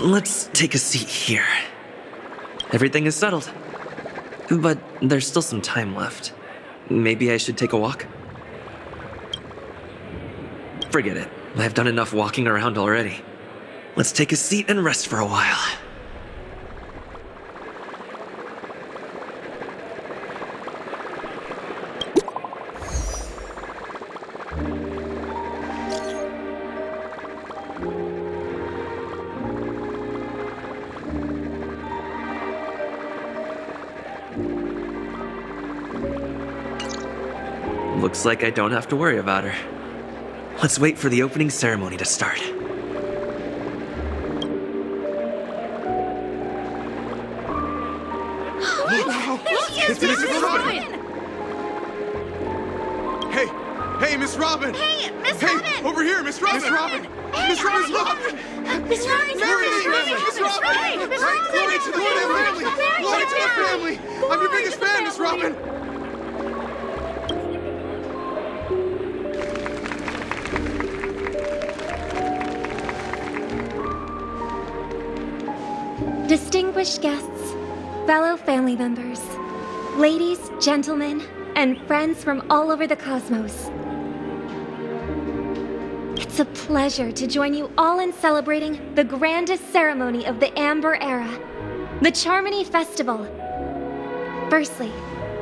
Let's take a seat here. Everything is settled. But there's still some time left. Maybe I should take a walk? Forget it. I've done enough walking around already. Let's take a seat and rest for a while. Looks like I don't have to worry about her. Let's wait for the opening ceremony to start. Wow! It's Miss Robin! Hey, Miss Robin! Hey, Miss Robin! Hey, over here, Miss Robin! Miss Robin! Hey, Miss Robin! Miss Robin! Glory to the family! Glory to the family! I'm your biggest fan, Miss Robin! Distinguished guests, fellow family members, ladies, gentlemen, and friends from all over the cosmos. It's a pleasure to join you all in celebrating the grandest ceremony of the Amber Era, the Charmony Festival. Firstly,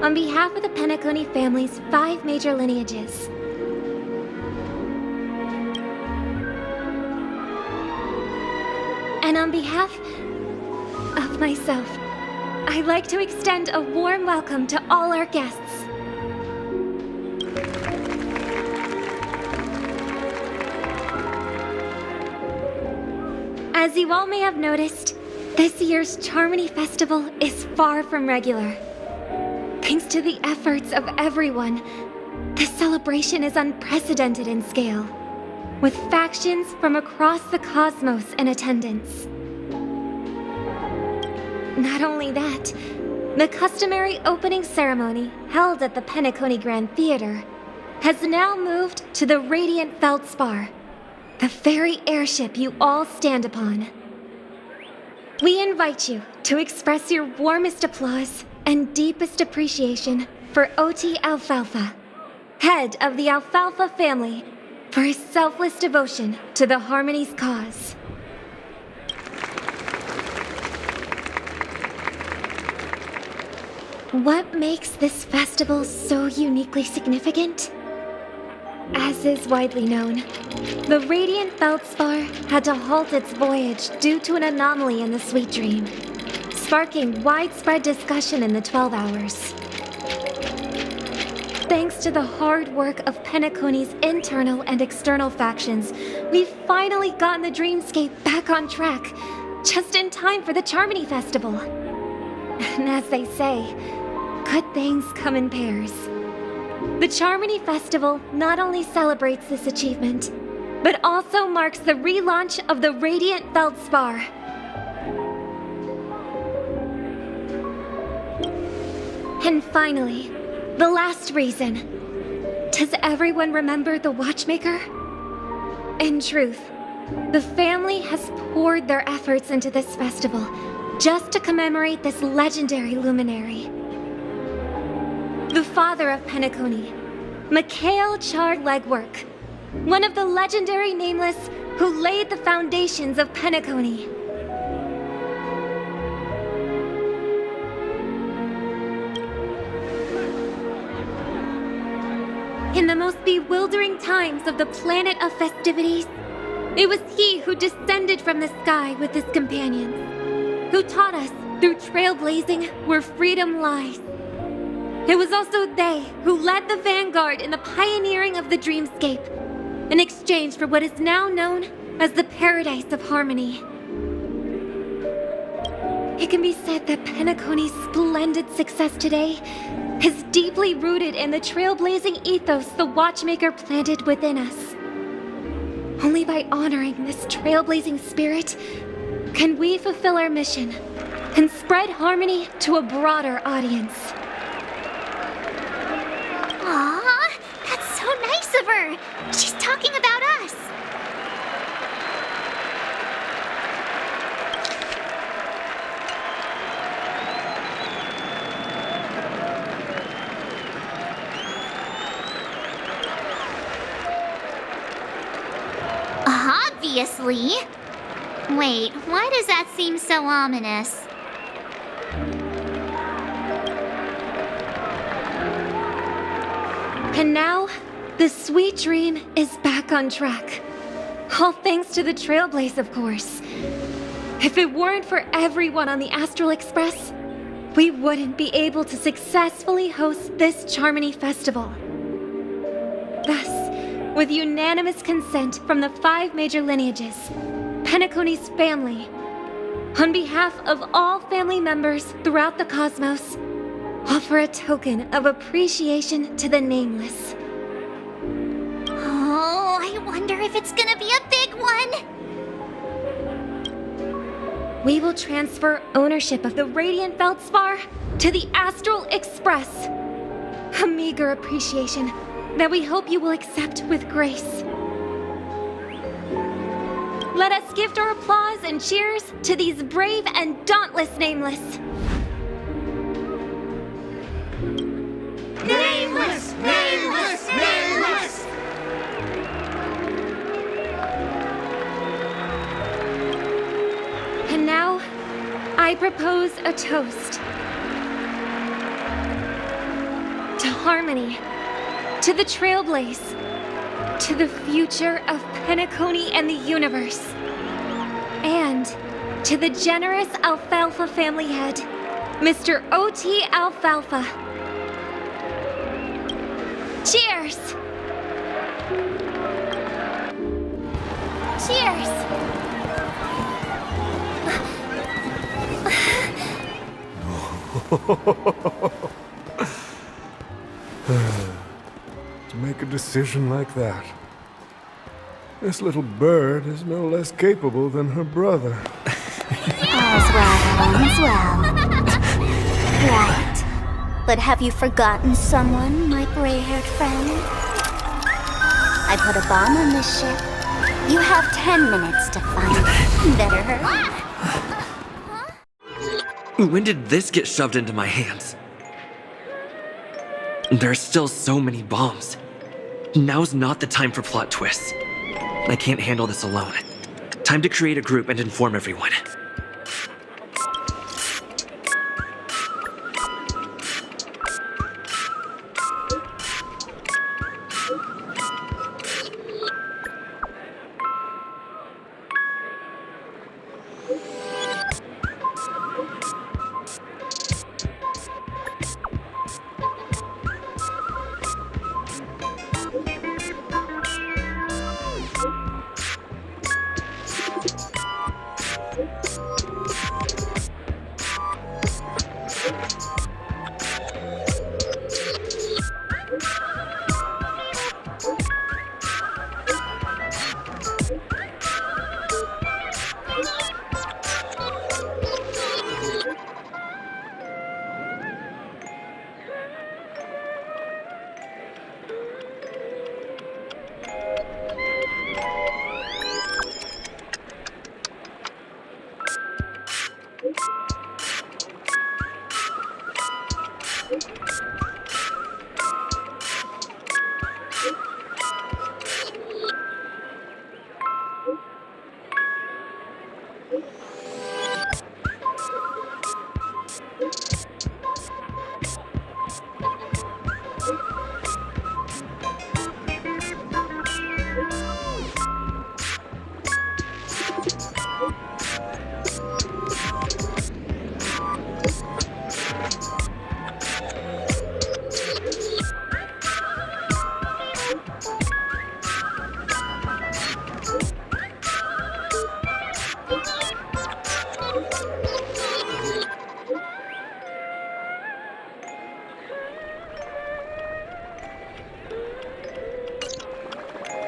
on behalf of the Penacony family's 5 major lineages, and on behalf of myself, I'd like to extend a warm welcome to all our guests. As you all may have noticed, this year's Charmony Festival is far from regular. Thanks to the efforts of everyone, this celebration is unprecedented in scale, with factions from across the cosmos in attendance. Not only that, the customary opening ceremony held at the Penacony Grand Theater has now moved to the Radiant Feldspar, the very airship you all stand upon. We invite you to express your warmest applause and deepest appreciation for Oti Alfalfa, head of the Alfalfa family, for his selfless devotion to the Harmony's cause. What makes this festival so uniquely significant? As is widely known, the Radiant Feldspar had to halt its voyage due to an anomaly in the Sweet Dream, sparking widespread discussion in the 12 Hours. Thanks to the hard work of Penacony's internal and external factions, we've finally gotten the Dreamscape back on track, just in time for the Charmony Festival. And as they say, good things come in pairs. The Charmony Festival not only celebrates this achievement, but also marks the relaunch of the Radiant Feldspar. And finally, the last reason. Does everyone remember the Watchmaker? In truth, the family has poured their efforts into this festival just to commemorate this legendary luminary. The father of Penacony, Mikhail Chard Legwork, one of the legendary Nameless who laid the foundations of Penacony. In the most bewildering times of the planet of festivities, it was he who descended from the sky with his companions, who taught us through trailblazing where freedom lies. It was also they who led the vanguard in the pioneering of the Dreamscape, in exchange for what is now known as the Paradise of Harmony. It can be said that Penacony's splendid success today is deeply rooted in the trailblazing ethos the Watchmaker planted within us. Only by honoring this trailblazing spirit can we fulfill our mission and spread harmony to a broader audience. Aw, that's so nice of her. She's talking about us. obviously. Wait, why does that seem so ominous? And now, the sweet dream is back on track. All thanks to the Trailblaze, of course. If it weren't for everyone on the Astral Express, we wouldn't be able to successfully host this Charmony Festival. Thus, with unanimous consent from the 5 major lineages, Penacony's family, on behalf of all family members throughout the cosmos, offer a token of appreciation to the Nameless. Oh, I wonder if it's gonna be a big one. We will transfer ownership of the Radiant Feldspar to the Astral Express. A meager appreciation that we hope you will accept with grace. Let us gift our applause and cheers to these brave and dauntless Nameless. Nameless! Nameless! Nameless! And now, I propose a toast. To harmony, to the Trailblaze, to the future of Penacony and the universe, and to the generous Alfalfa family head, Mr. O.T. Alfalfa. Cheers! Cheers! To make a decision like that. This little bird is no less capable than her brother. All's well. Right. But have you forgotten someone, my gray-haired friend? I put a bomb on this ship. You have 10 minutes to find it. Better hurry. When did this get shoved into my hands? There are still so many bombs. Now's not the time for plot twists. I can't handle this alone. Time to create a group and inform everyone.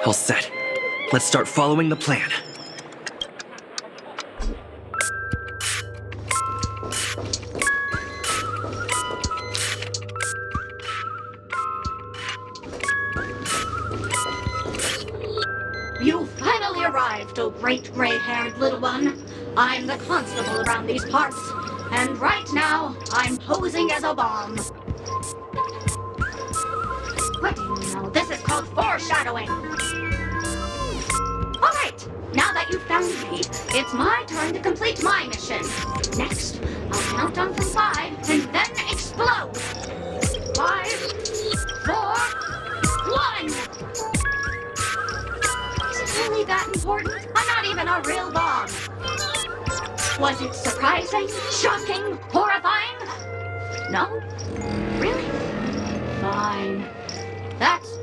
All set. Let's start following the plan. You finally arrived, oh great gray-haired little one. I'm the constable around these parts, and right now, I'm posing as a bomb. What do you know? This is called foreshadowing. Alright, now that around me. It's my turn to complete my mission. Next, I'll count down from 5 and then explode. 5, 4, 1. Is it really that important? I'm not even a real bomb. Was it surprising, shocking, horrifying? No? Really? Fine. That's...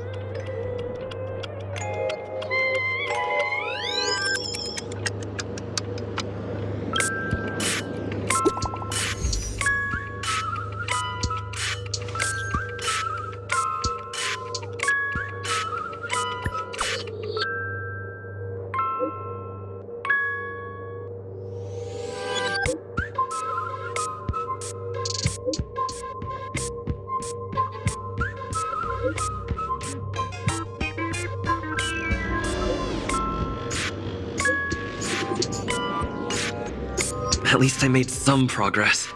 At least I made some progress.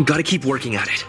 Gotta keep working at it.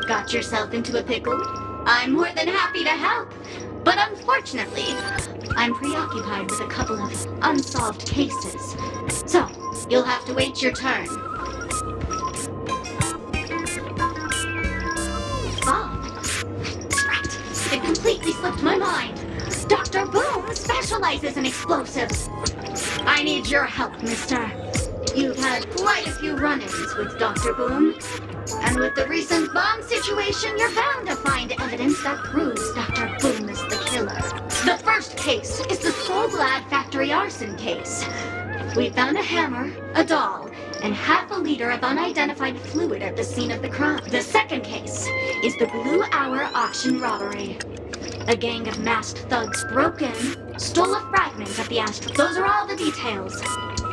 Got yourself into a pickle? I'm more than happy to help. But unfortunately, I'm preoccupied with a couple of unsolved cases. So, you'll have to wait your turn. Bob. Right. It completely slipped my mind. Dr. Boom specializes in explosives. I need your help, mister. You've had quite a few run-ins with Dr. Boom. And with the recent bomb situation, you're bound to find evidence that proves Dr. Boom is the killer. The first case is the Soulglad factory arson case. We found a hammer, a doll, and half a liter of unidentified fluid at the scene of the crime. The second case is the Blue Hour auction robbery. A gang of masked thugs broke in, stole a fragment of the astral. Those are all the details.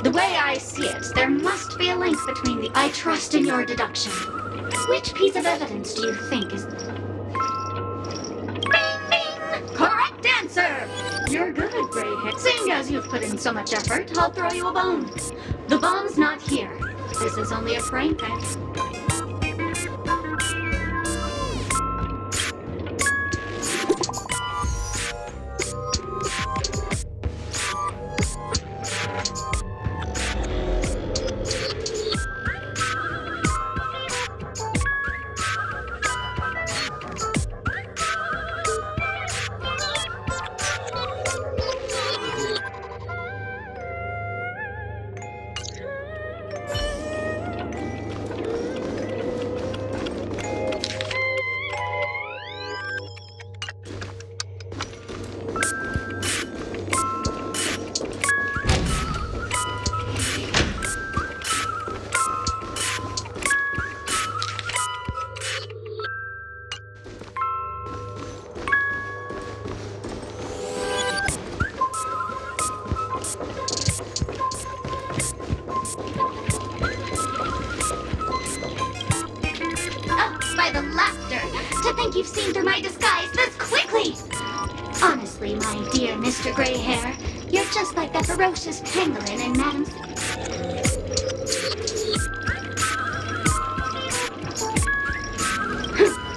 The way I see it, there must be a link between the... I trust in your deduction. Which piece of evidence do you think is... Bing, bing! Correct answer! You're good, Greyhead. Seeing as you've put in so much effort, I'll throw you a bone. The bomb's not here. This is only a prank. laughter. To think you've seen through my disguise this quickly! Honestly, my dear Mr. Gray Hair, you're just like that ferocious pangolin in Madam's...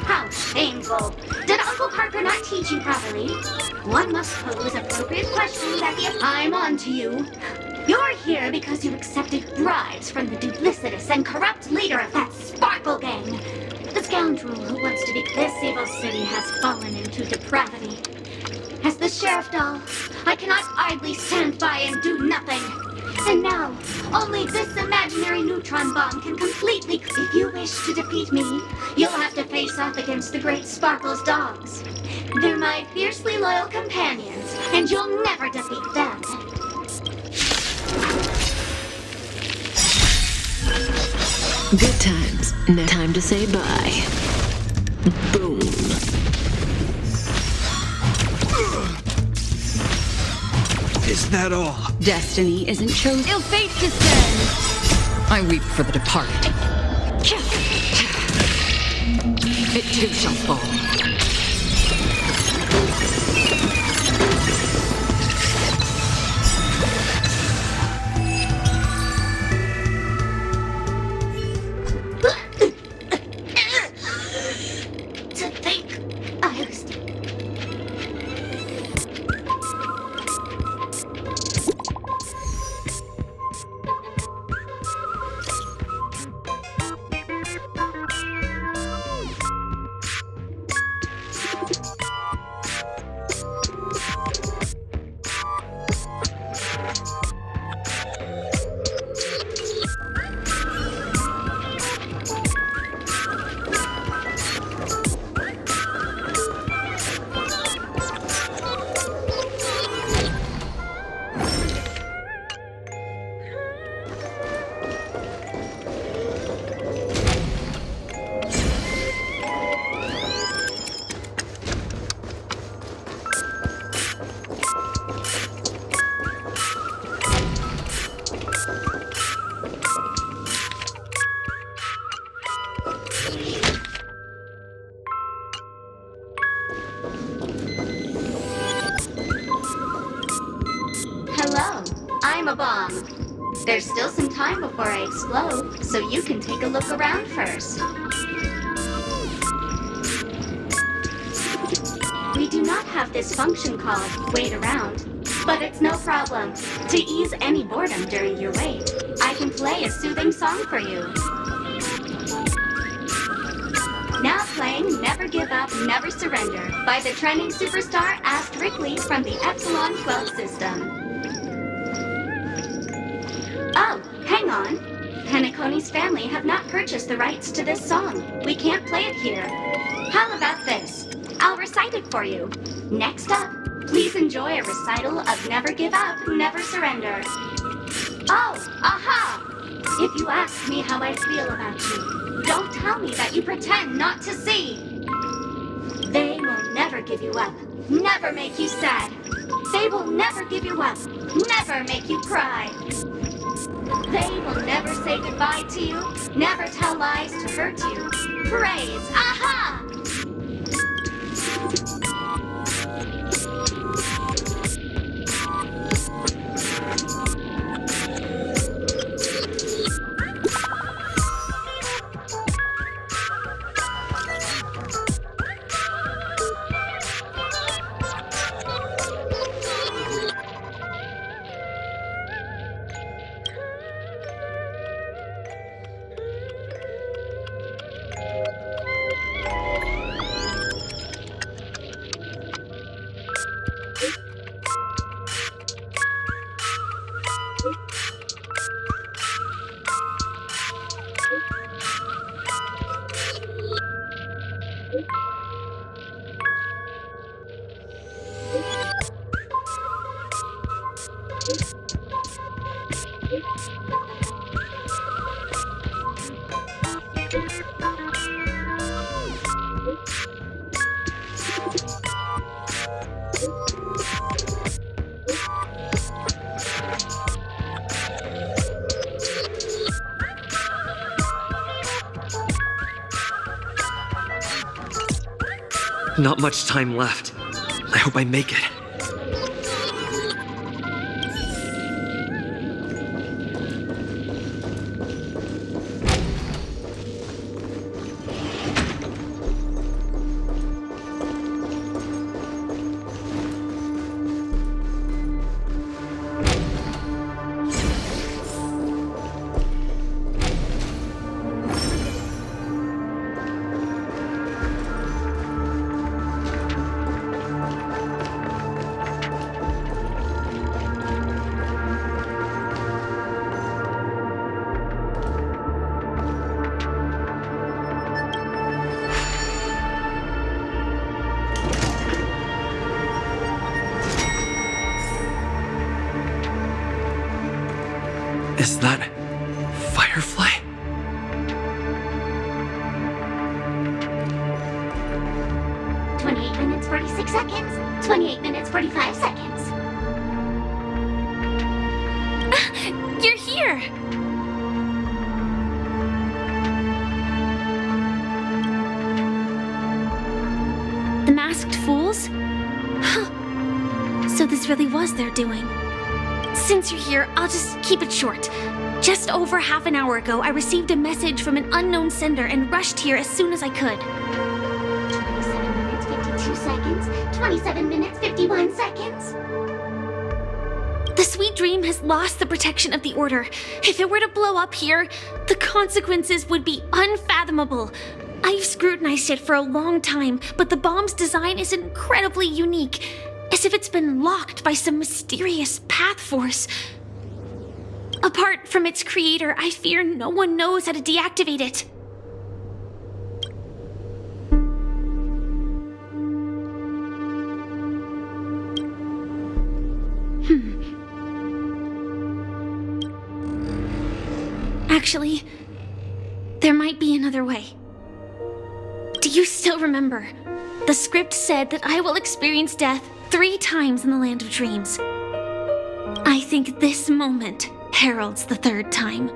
How shameful! Did Uncle Parker not teach you properly? One must pose appropriate questions at the... I'm on to you. You're here because you accepted bribes from the duplicitous and corrupt leader of that Sparkle Gang. The scoundrel who wants to be... This evil city has fallen into depravity. As the sheriff doll, I cannot idly stand by and do nothing. And now, only this imaginary neutron bomb can completely... If you wish to defeat me, you'll have to face off against the Great Sparkle's dogs. They're my fiercely loyal companions, and you'll never defeat them. Good times. Now time to say bye. Boom. Is that all? Destiny isn't chosen. Ill fate descends. I weep for the departed. It too shall fall. To think I was... Hello, I'm a bomb. There's still some time before I explode, so you can take a look around first. We do not have this function called wait around, but it's no problem. To ease any boredom during your wait, I can play a soothing song for you. Now playing Never Give Up, Never Surrender by the trending superstar Asked Rickley from the Epsilon 12 system. Oh, hang on. Penaconi's family have not purchased the rights to this song. We can't play it here. How about this? I'll recite it for you. Next up, please enjoy a recital of Never Give Up, Never Surrender. Oh, aha! If you ask me how I feel about you, don't tell me that you pretend not to see. They will never give you up, never make you sad. They will never give you up, never make you cry. They will never say goodbye to you, never tell lies to hurt you. Praise, aha! Not much time left. I hope I make it. Is that Firefly? "28 minutes, 46 seconds. 28 minutes, 45 seconds." You're here! The masked fools? Huh. So this really was their doing. Since you're here, I'll just keep it short. Just over half an hour ago, I received a message from an unknown sender and rushed here as soon as I could. 27 minutes, 52 seconds. 27 minutes, 51 seconds. The sweet dream has lost the protection of the Order. If it were to blow up here, the consequences would be unfathomable. I've scrutinized it for a long time, but the bomb's design is incredibly unique, as if it's been locked by some mysterious path force. Apart from its creator, I fear no one knows how to deactivate it. Actually, there might be another way. Do you still remember? The script said that I will experience death 3 times in the Land of Dreams. I think this moment heralds the 3rd time.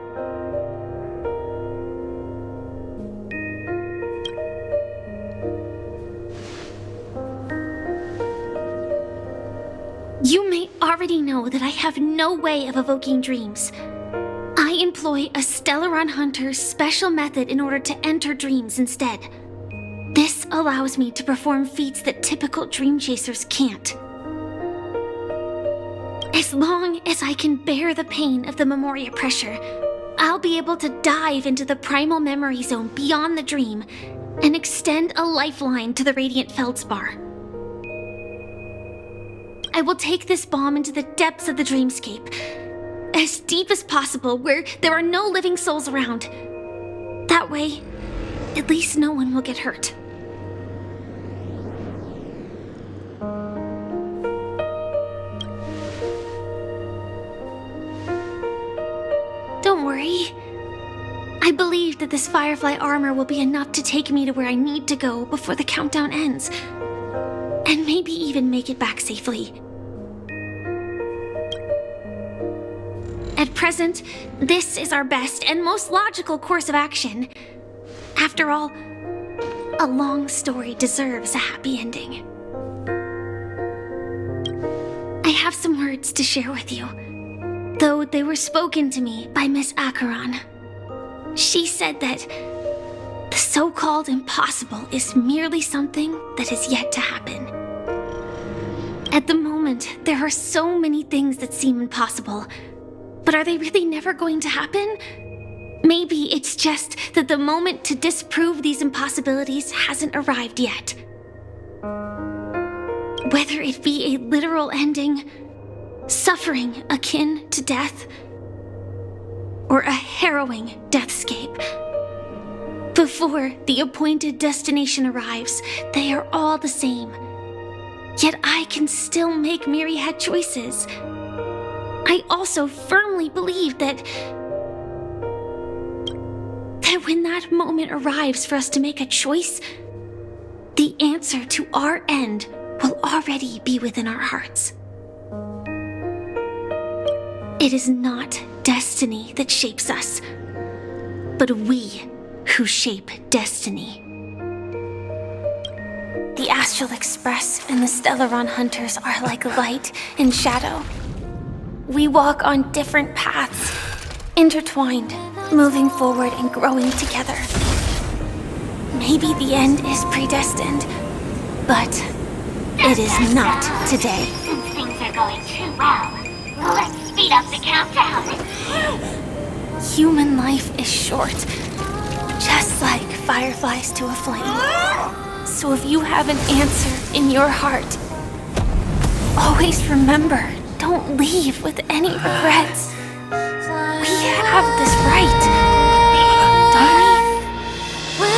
You may already know that I have no way of evoking dreams. I employ a Stellaron Hunter's special method in order to enter dreams instead. This allows me to perform feats that typical dream chasers can't. As long as I can bear the pain of the Memoria pressure, I'll be able to dive into the primal memory zone beyond the dream and extend a lifeline to the Radiant Feldspar. I will take this bomb into the depths of the dreamscape, as deep as possible where there are no living souls around. That way, at least no one will get hurt. Don't worry. I believe that this Firefly armor will be enough to take me to where I need to go before the countdown ends, and maybe even make it back safely. At present, this is our best and most logical course of action. After all, a long story deserves a happy ending. I have some words to share with you, though they were spoken to me by Miss Acheron. She said that the so-called impossible is merely something that is yet to happen. At the moment, there are so many things that seem impossible. But are they really never going to happen? Maybe it's just that the moment to disprove these impossibilities hasn't arrived yet. Whether it be a literal ending, suffering akin to death, or a harrowing deathscape. Before the appointed destination arrives, they are all the same. Yet I can still make myriad choices. I also firmly believe that when that moment arrives for us to make a choice, the answer to our end will already be within our hearts. It is not destiny that shapes us, but we who shape destiny. The astral Celestial Express and the Stellaron Hunters are like light and shadow. We walk on different paths, intertwined, moving forward and growing together. Maybe the end is predestined, but it is not today. Since things are going too well, let's speed up the countdown. Human life is short, just like fireflies to a flame. So if you have an answer in your heart, always remember, don't leave with any regrets. We have this right, don't we?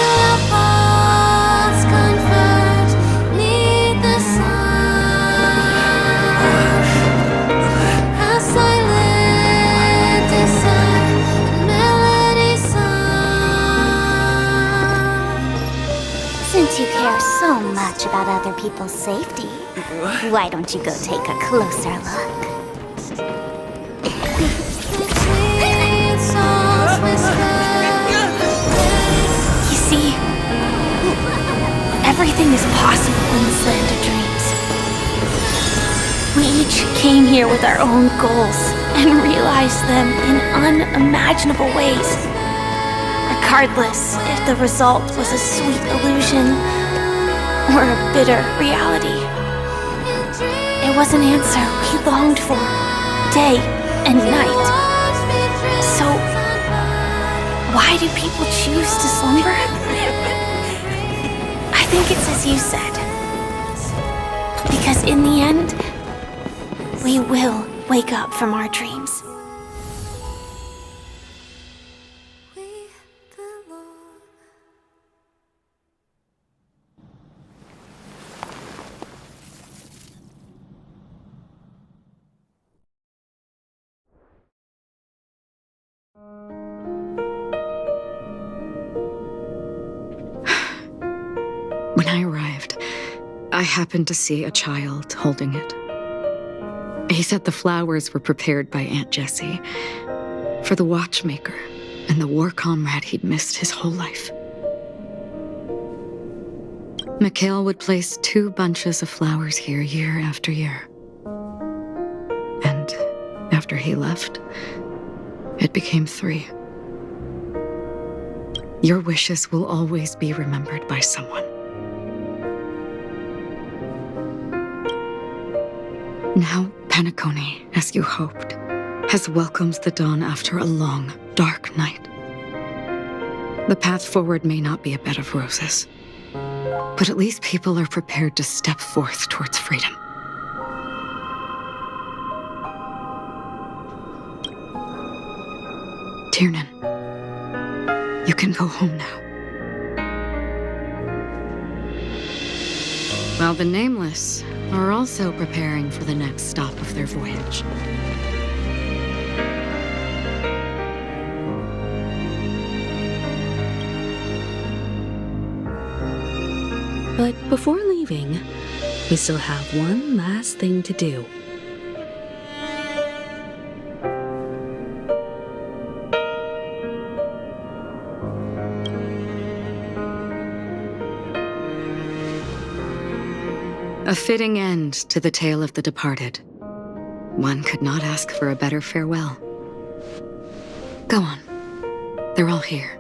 Since you care so much about other people's safety, why don't you go take a closer look? You see, everything is possible in this land of dreams. We each came here with our own goals and realized them in unimaginable ways. Regardless if the result was a sweet illusion or a bitter reality. It was an answer we longed for, day and night. So, why do people choose to slumber? I think it's as you said. Because in the end, we will wake up from our dreams. When I arrived, I happened to see a child holding it. He said the flowers were prepared by Aunt Jessie for the watchmaker and the war comrade he'd missed his whole life. Mikhail would place 2 bunches of flowers here year after year. And after he left, it became 3. Your wishes will always be remembered by someone. Now, Penacony, as you hoped, has welcomed the dawn after a long, dark night. The path forward may not be a bed of roses, but at least people are prepared to step forth towards freedom. Tiernan, you can go home now. While the Nameless are also preparing for the next stop of their voyage. But before leaving, we still have one last thing to do. A fitting end to the tale of the departed. One could not ask for a better farewell. Go on. They're all here.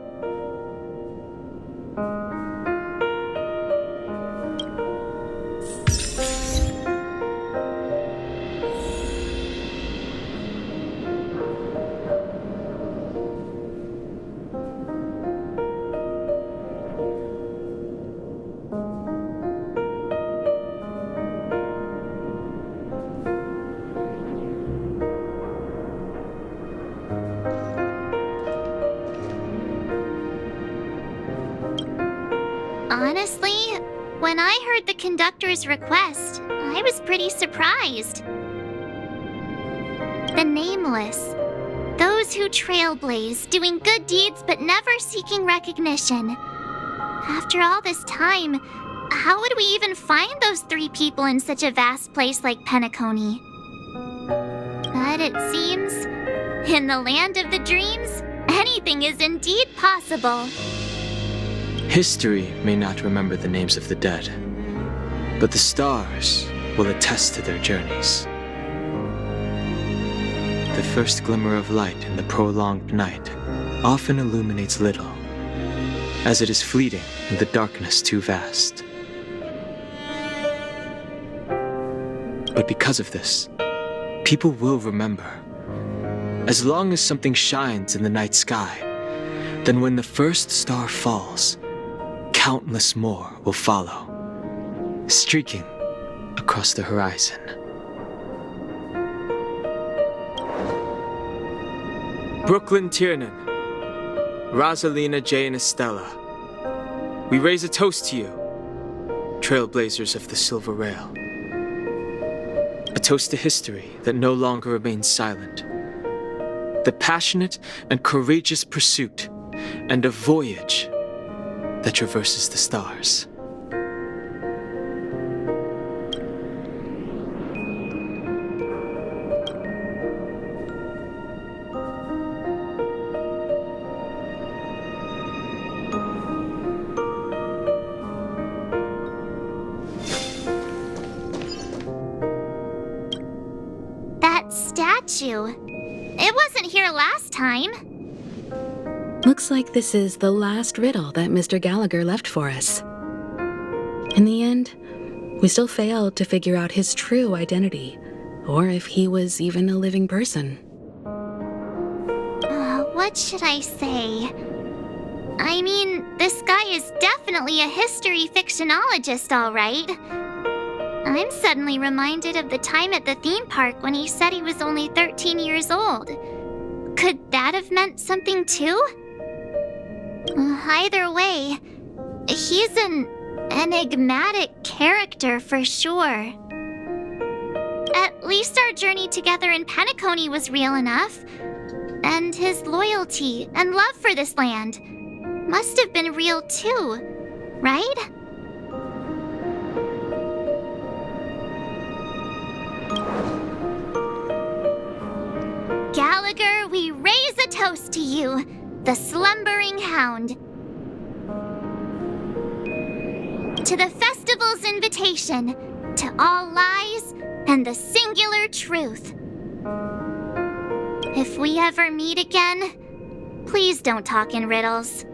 Honestly, when I heard the conductor's request, I was pretty surprised. The Nameless. Those who trailblaze, doing good deeds but never seeking recognition. After all this time, how would we even find those 3 people in such a vast place like Penacony? But it seems, in the land of the dreams, anything is indeed possible. History may not remember the names of the dead, but the stars will attest to their journeys. The first glimmer of light in the prolonged night often illuminates little, as it is fleeting in the darkness too vast. But because of this, people will remember. As long as something shines in the night sky, then when the first star falls, countless more will follow, streaking across the horizon. Brooklyn Tiernan, Rosalina J. and Estella, we raise a toast to you, trailblazers of the Silver Rail. A toast to history that no longer remains silent. The passionate and courageous pursuit, and a voyage that traverses the stars. That statue. It wasn't here last time. Looks like this is the last riddle that Mr. Gallagher left for us. In the end, we still failed to figure out his true identity, or if he was even a living person. What should I say? I mean, this guy is definitely a history fictionologist, all right. I'm suddenly reminded of the time at the theme park when he said he was only 13 years old. Could that have meant something too? Either way, he's an enigmatic character for sure. At least our journey together in Penacony was real enough. And his loyalty and love for this land must have been real too, right? Gallagher, we raise a toast to you, the slumbering hound. To the festival's invitation, to all lies and the singular truth. If we ever meet again, please don't talk in riddles.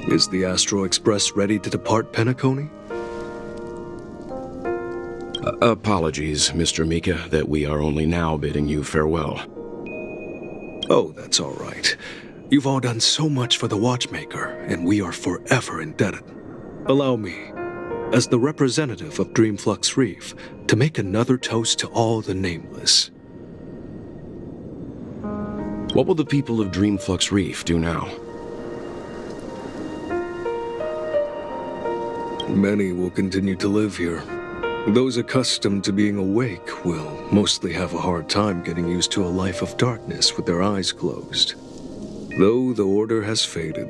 Is the Astro Express ready to depart Penacony? Apologies, Mr. Mika, that we are only now bidding you farewell. Oh, that's all right. You've all done so much for the Watchmaker, and we are forever indebted. Allow me, as the representative of Dreamflux Reef, to make another toast to all the nameless. What will the people of Dreamflux Reef do now? Many will continue to live here. Those accustomed to being awake will mostly have a hard time getting used to a life of darkness with their eyes closed. Though the order has faded,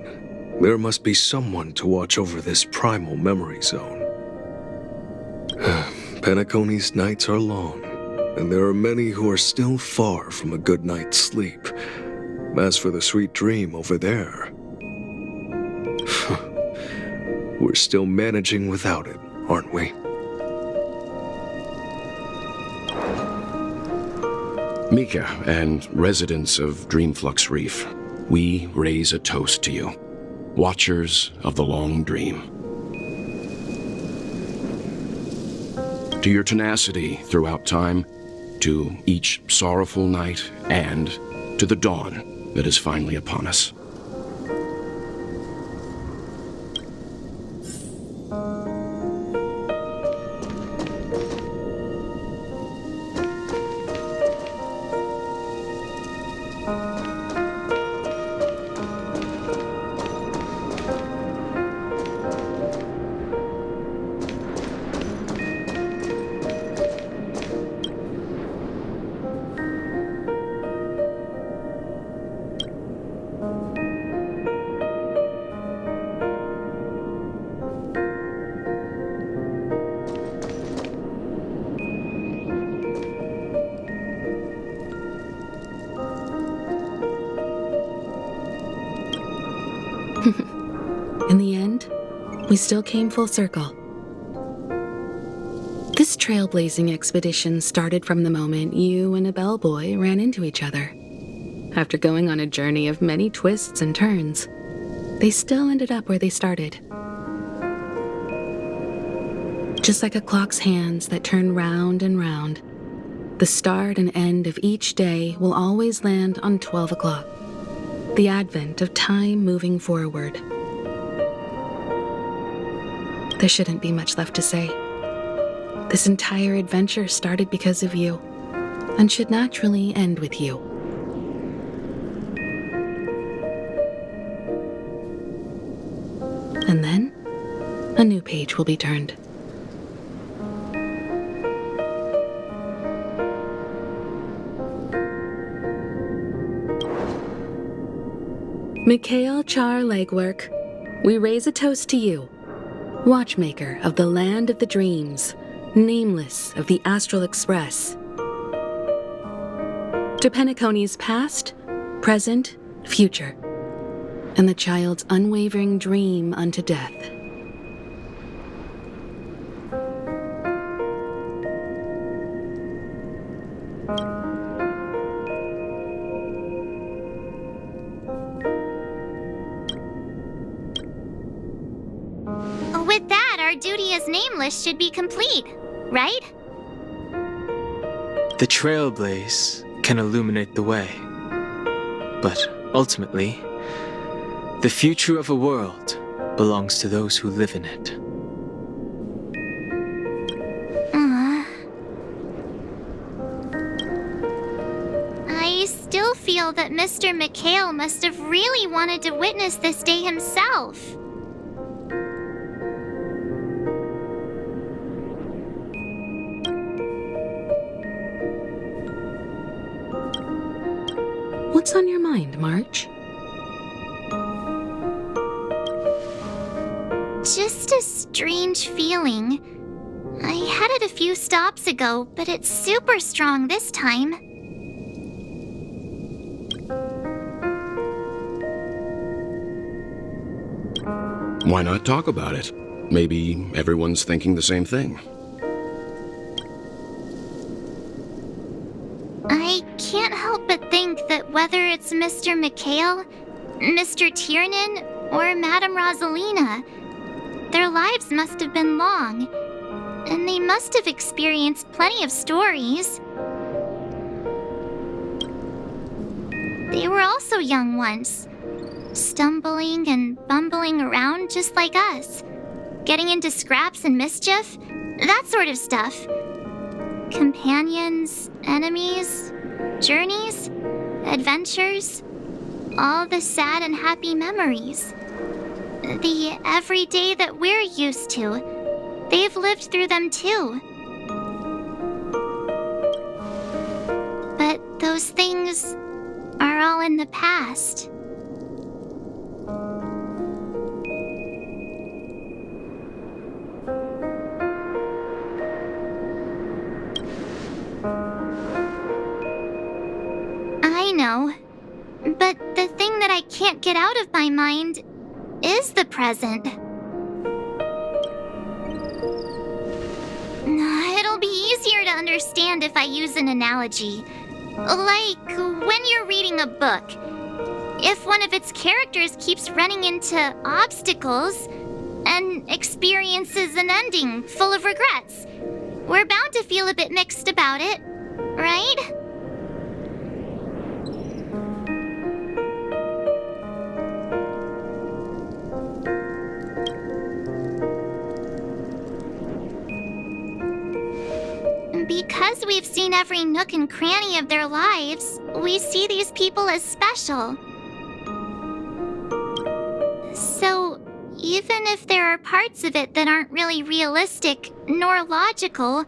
there must be someone to watch over this primal memory zone. Penacony's nights are long, and there are many who are still far from a good night's sleep. As for the sweet dream over there, we're still managing without it, aren't we? Mika and residents of Dreamflux Reef, we raise a toast to you, watchers of the long dream. To your tenacity throughout time, to each sorrowful night, and to the dawn that is finally upon us. In the end, we still came full circle. This trailblazing expedition started from the moment you and a bellboy ran into each other. After going on a journey of many twists and turns, they still ended up where they started. Just like a clock's hands that turn round and round, the start and end of each day will always land on 12 o'clock, the advent of time moving forward. There shouldn't be much left to say. This entire adventure started because of you, and should naturally end with you. And then, a new page will be turned. Mikhail Char Legwork, we raise a toast to you, watchmaker of the land of the dreams, nameless of the Astral Express. To Penacony's past, present, future, and the child's unwavering dream unto death. With that, our duty as nameless should be complete, right? The trailblaze can illuminate the way. But ultimately, the future of a world belongs to those who live in it. I still feel that Mr. Mikhail must have really wanted to witness this day himself. What's on your mind, March? Just a strange feeling. I had it a few stops ago, but it's super strong this time. Why not talk about it? Maybe everyone's thinking the same thing. I can't help but think that whether it's Mr. Mikhail, Mr. Tiernan, or Madame Rosalina, their lives must have been long, and they must have experienced plenty of stories. They were also young once, stumbling and bumbling around just like us, getting into scraps and mischief, that sort of stuff. Companions, enemies, journeys, adventures, all the sad and happy memories. The everyday that we're used to. They've lived through them too. But those things are all in the past. I know. But the thing that I can't get out of my mind is the present. It'll be easier to understand if I use an analogy. Like when you're reading a book. If one of its characters keeps running into obstacles and experiences an ending full of regrets, we're bound to feel a bit mixed about it, right? Because we've seen every nook and cranny of their lives, we see these people as special. So, even if there are parts of it that aren't really realistic nor logical,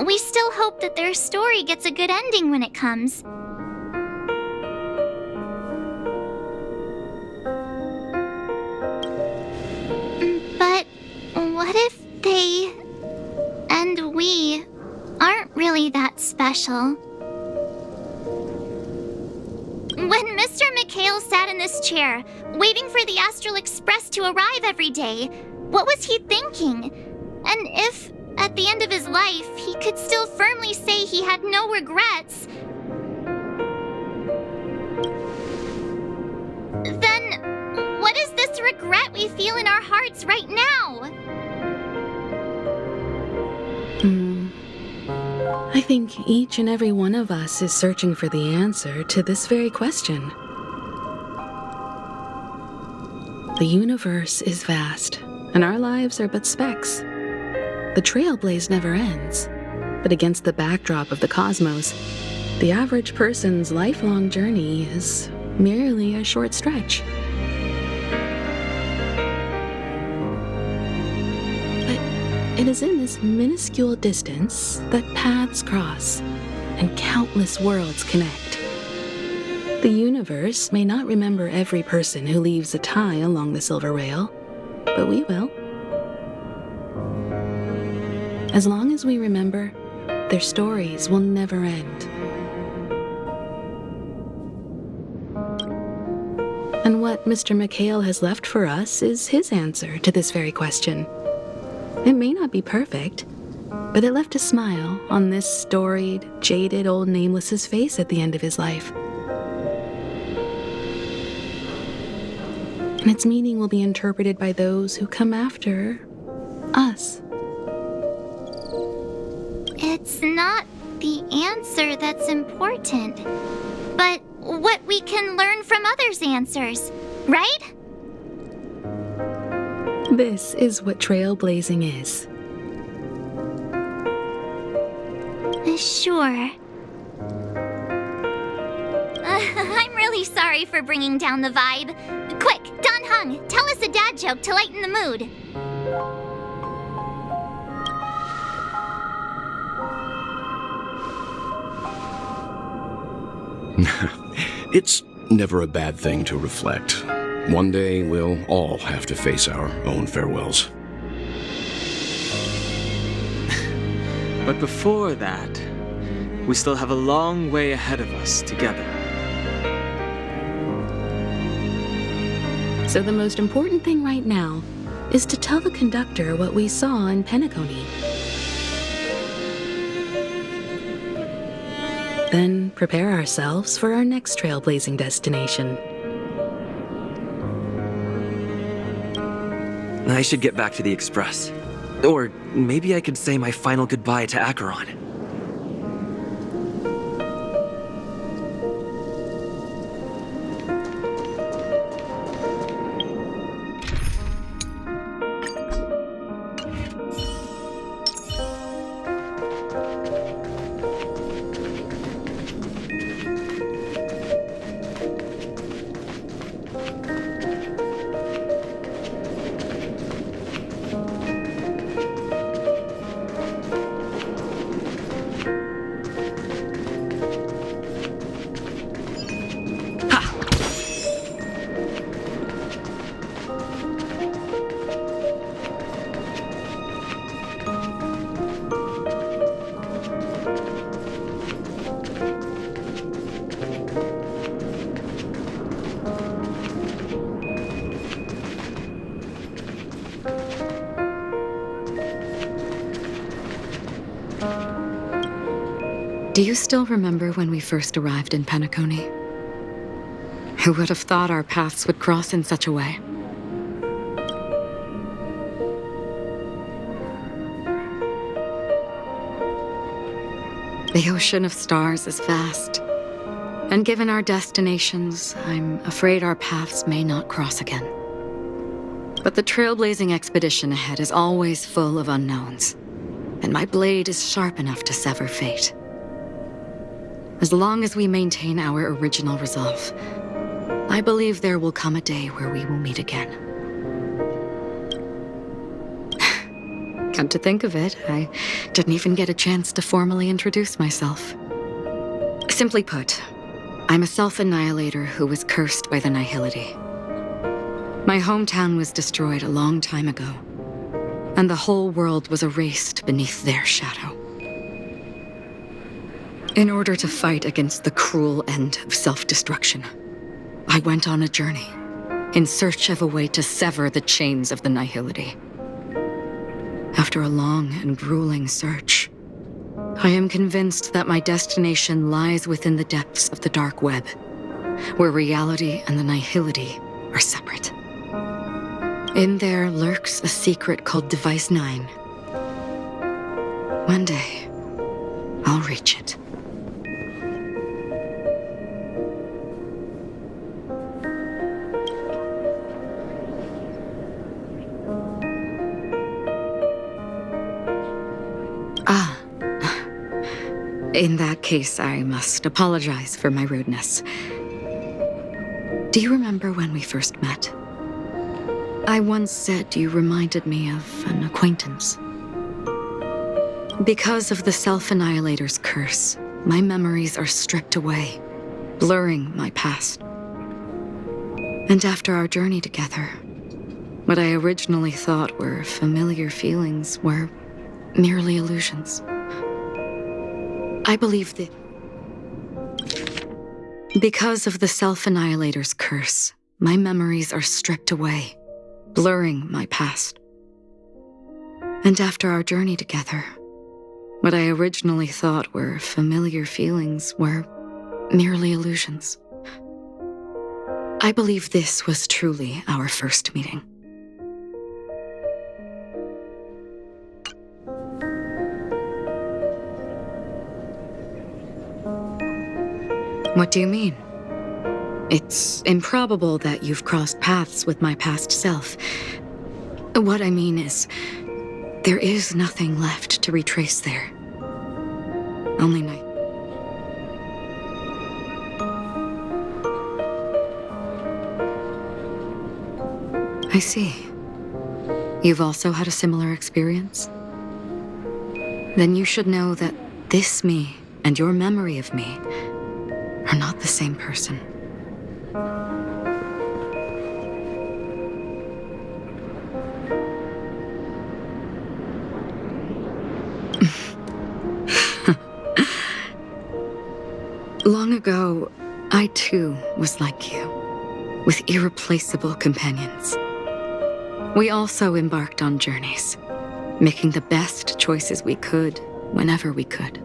we still hope that their story gets a good ending when it comes. But what if they and we aren't really that special? When Mr. McHale sat in this chair, waiting for the Astral Express to arrive every day, what was he thinking? And if, at the end of his life, he could still firmly say he had no regrets, then what is this regret we feel in our hearts right now? I think each and every one of us is searching for the answer to this very question. The universe is vast, and our lives are but specks. The trailblaze never ends, but against the backdrop of the cosmos, the average person's lifelong journey is merely a short stretch. It is in this minuscule distance that paths cross and countless worlds connect. The universe may not remember every person who leaves a tie along the silver rail, but we will. As long as we remember, their stories will never end. And what Mr. McHale has left for us is his answer to this very question. It may not be perfect, but it left a smile on this storied, jaded old Nameless's face at the end of his life. And its meaning will be interpreted by those who come after us. It's not the answer that's important, but what we can learn from others' answers, right? This is what trailblazing is. Sure. I'm really sorry for bringing down the vibe. Quick, Don Hung, tell us a dad joke to lighten the mood. It's never a bad thing to reflect. One day, we'll all have to face our own farewells. But before that, we still have a long way ahead of us together. So the most important thing right now is to tell the conductor what we saw in Penacony. Then prepare ourselves for our next trailblazing destination. I should get back to the Express. Or maybe I could say my final goodbye to Acheron. Do you still remember when we first arrived in Penacony? Who would have thought our paths would cross in such a way? The ocean of stars is vast, and given our destinations, I'm afraid our paths may not cross again. But the trailblazing expedition ahead is always full of unknowns, and my blade is sharp enough to sever fate. As long as we maintain our original resolve, I believe there will come a day where we will meet again. Come to think of it, I didn't even get a chance to formally introduce myself. Simply put, I'm a self-annihilator who was cursed by the Nihility. My hometown was destroyed a long time ago, and the whole world was erased beneath their shadow. In order to fight against the cruel end of self-destruction, I went on a journey in search of a way to sever the chains of the Nihility. After a long and grueling search, I am convinced that my destination lies within the depths of the dark web, where reality and the Nihility are separate. In there lurks a secret called Device 9. One day, I'll reach it. In that case, I must apologize for my rudeness. Do you remember when we first met? I once said you reminded me of an acquaintance. Because of the Self-Annihilator's curse, my memories are stripped away, blurring my past. And after our journey together, what I originally thought were familiar feelings were merely illusions. I believe that because of the Self-Annihilator's curse, my memories are stripped away, blurring my past. And after our journey together, what I originally thought were familiar feelings were merely illusions. I believe this was truly our first meeting. What do you mean? It's improbable that you've crossed paths with my past self. What I mean is, there is nothing left to retrace there. Only night. I see. You've also had a similar experience? Then you should know that this me and your memory of me are not the same person. Long ago, I too was like you, with irreplaceable companions. We also embarked on journeys, making the best choices we could, whenever we could.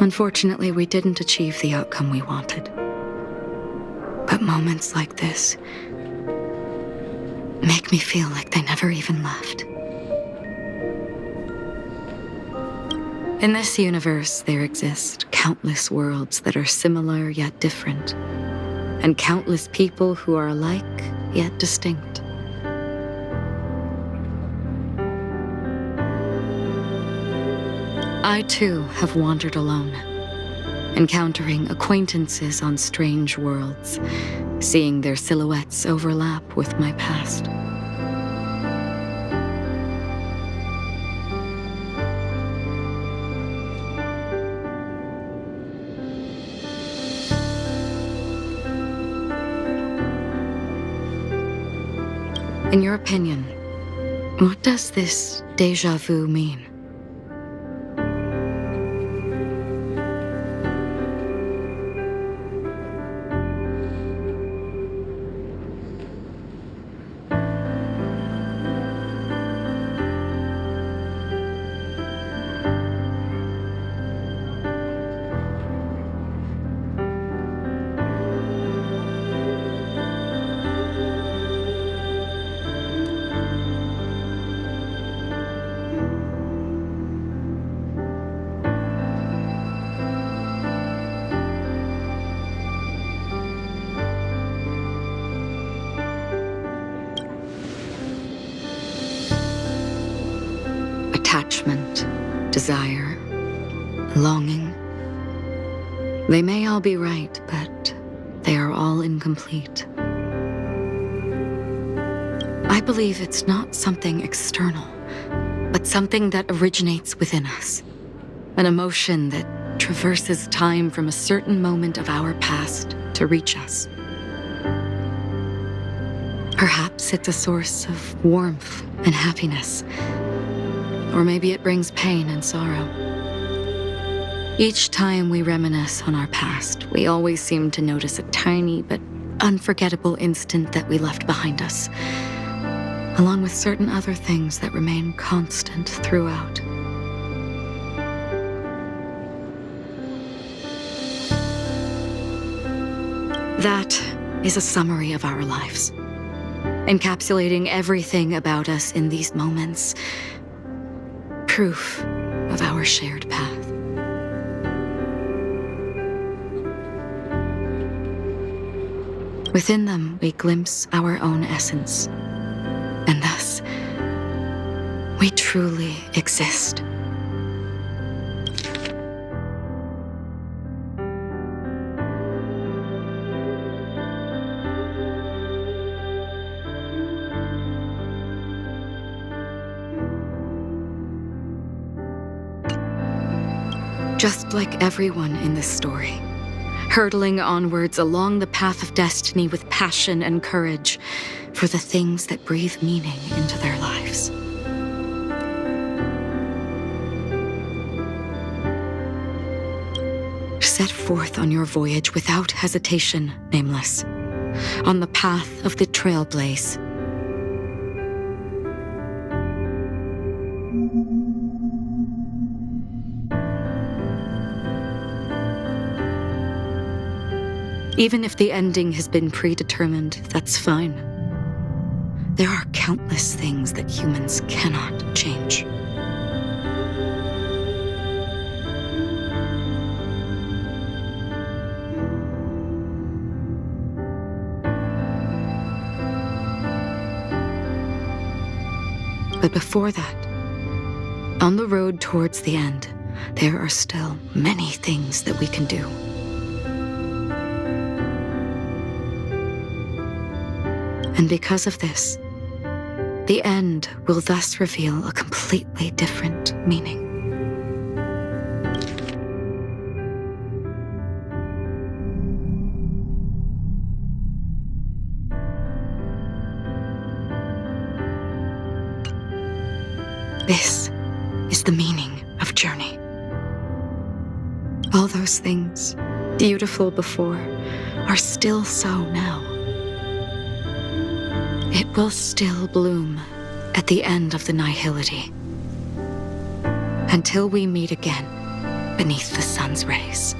Unfortunately, we didn't achieve the outcome we wanted. But moments like this make me feel like they never even left. In this universe, there exist countless worlds that are similar yet different, and countless people who are alike yet distinct. I too have wandered alone, encountering acquaintances on strange worlds, seeing their silhouettes overlap with my past. In your opinion, what does this déjà vu mean? attachment, desire, longing. They may all be right, but they are all incomplete. I believe it's not something external, but something that originates within us. An emotion that traverses time from a certain moment of our past to reach us. Perhaps it's a source of warmth and happiness, or maybe it brings pain and sorrow. Each time we reminisce on our past, we always seem to notice a tiny but unforgettable instant that we left behind us, along with certain other things that remain constant throughout. That is a summary of our lives, encapsulating everything about us in these moments, proof of our shared path. Within them, we glimpse our own essence, and thus, we truly exist. Just like everyone in this story, hurtling onwards along the path of destiny with passion and courage for the things that breathe meaning into their lives. Set forth on your voyage without hesitation, Nameless, on the path of the Trailblaze. Even if the ending has been predetermined, that's fine. There are countless things that humans cannot change. But before that, on the road towards the end, there are still many things that we can do. And because of this, the end will thus reveal a completely different meaning. This is the meaning of journey. All those things, beautiful before, are still so now. It will still bloom at the end of the nihility, until we meet again beneath the sun's rays.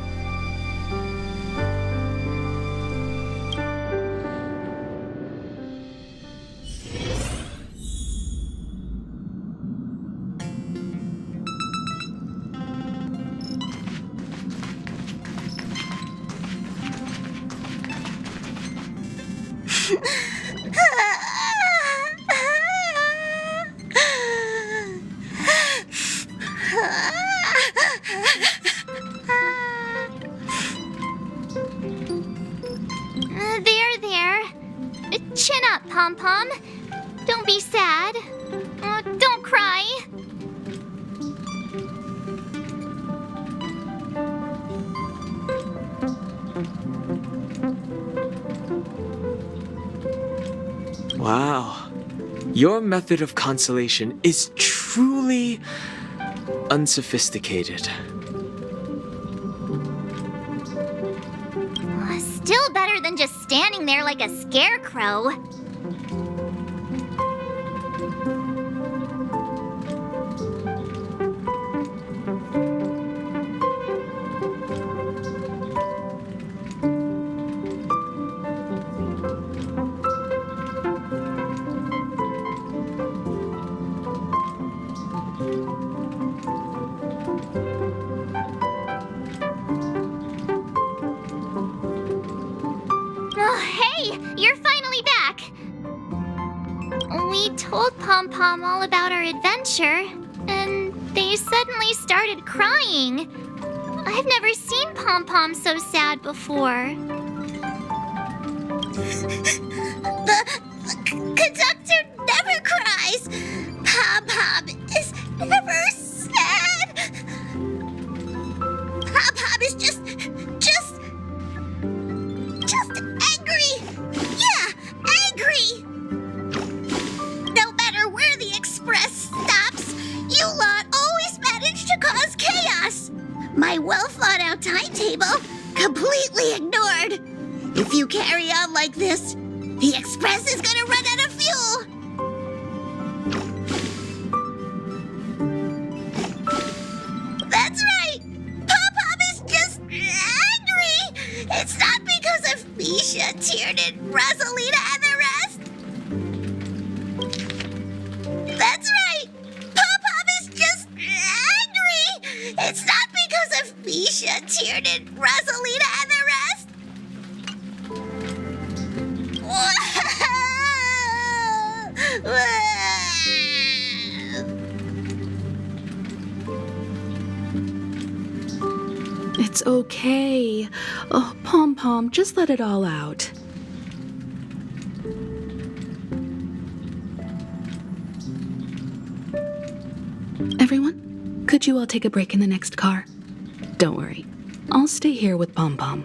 Chin up, Pom-Pom. Don't be sad. Don't cry. Wow. Your method of consolation is truly unsophisticated. Still better than just standing there like a scarecrow. You're finally back! We told Pom-Pom all about our adventure, and they suddenly started crying. I've never seen Pom Pom so sad before. The conductor never cries. Pom Pom is never sad. Pom Pom is just angry. Yeah, angry. No matter where the express stops, you lot always manage to cause chaos. My well-thought-out timetable completely ignored. If you carry on like this, the express is gonna run out of fuel. That's right. Pom Pom is just angry. It's not because of Misha, Tiernan, Rosalina, and the rest. That's right. Pom Pom is just angry. It's not because of Misha, Tiernan, Rosalina, and the rest. It's okay. Oh, Pom Pom, just let it all out. Everyone, could you all take a break in the next car? Don't worry. I'll stay here with Pom Pom.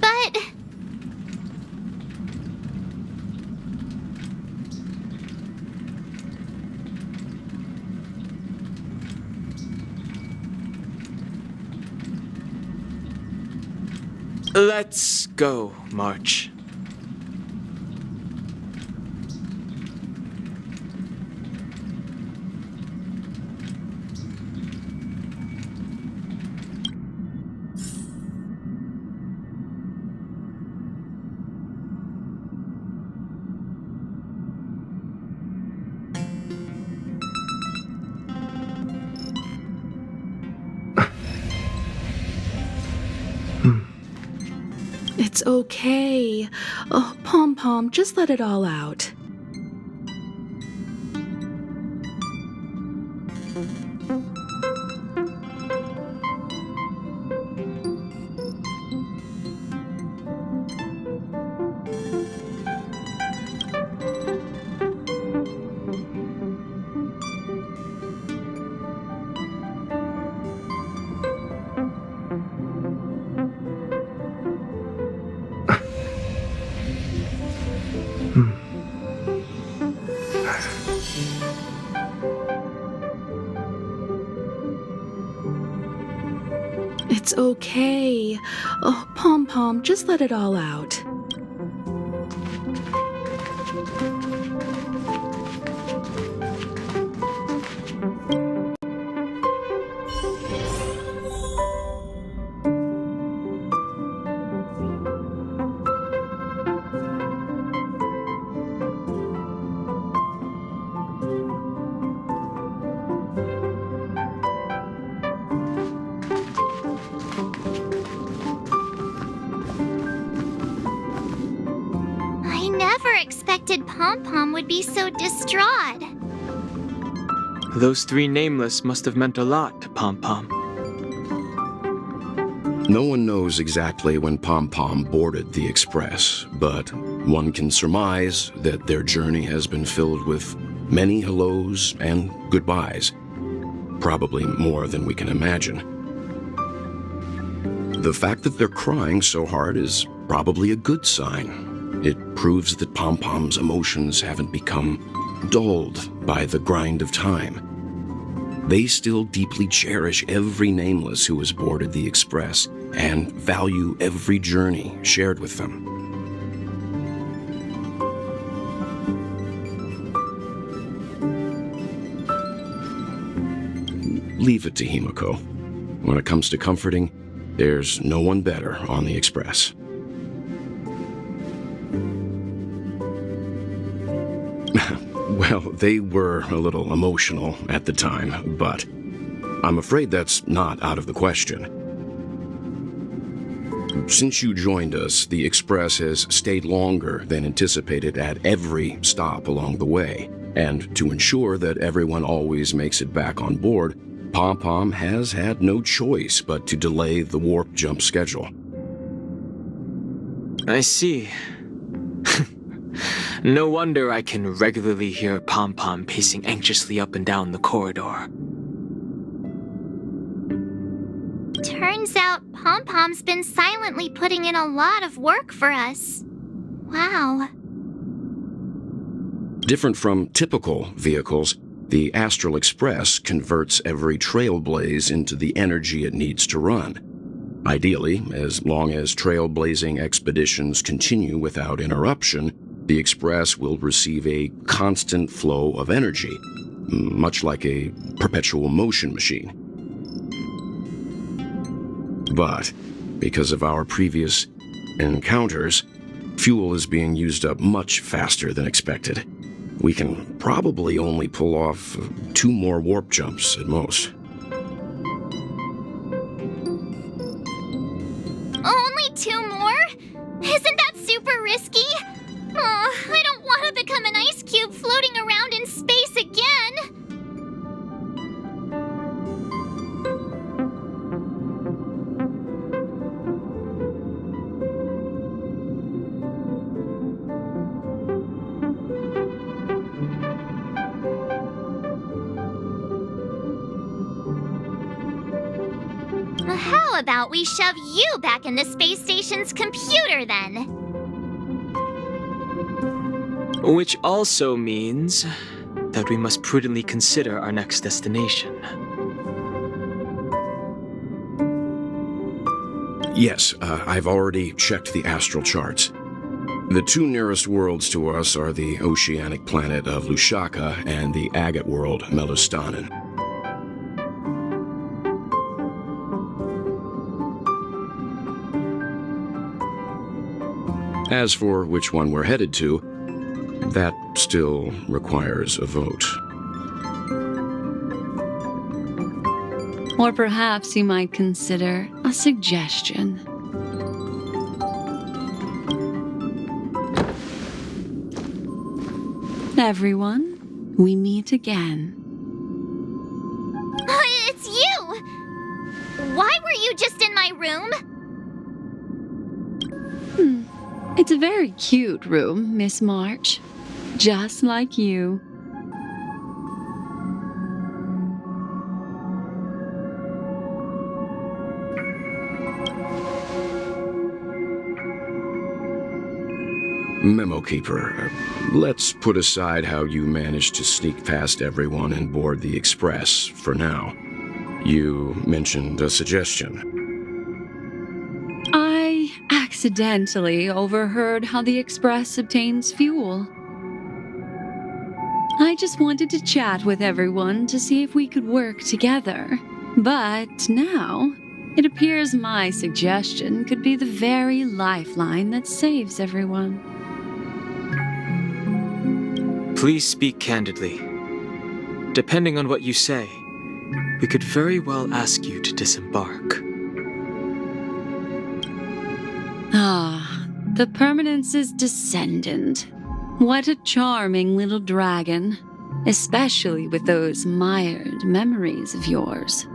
But... Let's go, March. It's okay. Oh, Pom Pom, just let it all out. It's okay. Oh, Pom Pom, just let it all out. I never expected Pom Pom would be so distraught. Those three nameless must have meant a lot to Pom Pom. No one knows exactly when Pom Pom boarded the express, but one can surmise that their journey has been filled with many hellos and goodbyes, probably more than we can imagine. The fact that they're crying so hard is probably a good sign. It proves that Pom Pom's emotions haven't become dulled by the grind of time. They still deeply cherish every nameless who has boarded the express and value every journey shared with them. Leave it to Himiko. When it comes to comforting, there's no one better on the express. Well, they were a little emotional at the time, but I'm afraid that's not out of the question. Since you joined us, the Express has stayed longer than anticipated at every stop along the way. And to ensure that everyone always makes it back on board, Pom-Pom has had no choice but to delay the warp jump schedule. I see. No wonder I can regularly hear Pom-Pom pacing anxiously up and down the corridor. Turns out Pom-Pom's been silently putting in a lot of work for us. Wow. Different from typical vehicles, the Astral Express converts every trailblaze into the energy it needs to run. Ideally, as long as trailblazing expeditions continue without interruption, the Express will receive a constant flow of energy, much like a perpetual motion machine. But, because of our previous encounters, fuel is being used up much faster than expected. We can probably only pull off 2 more warp jumps at most. Only 2 more? Isn't that super risky? Oh, I don't want to become an ice cube floating around in space again. How about we shove you back in the space station's computer then? Which also means that we must prudently consider our next destination. Yes, I've already checked the astral charts. The 2 nearest worlds to us are the oceanic planet of Lushaka and the agate world Melustanen. As for which one we're headed to, that still requires a vote. Or perhaps you might consider a suggestion. Everyone, we meet again. It's you! Why were you just in my room? It's a very cute room, Miss March. Just like you. Memo Keeper, let's put aside how you managed to sneak past everyone and board the Express for now. You mentioned a suggestion. I accidentally overheard how the Express obtains fuel. I just wanted to chat with everyone to see if we could work together. But now, it appears my suggestion could be the very lifeline that saves everyone. Please speak candidly. Depending on what you say, we could very well ask you to disembark. Ah, the Permanence's descendant. What a charming little dragon, especially with those mired memories of yours.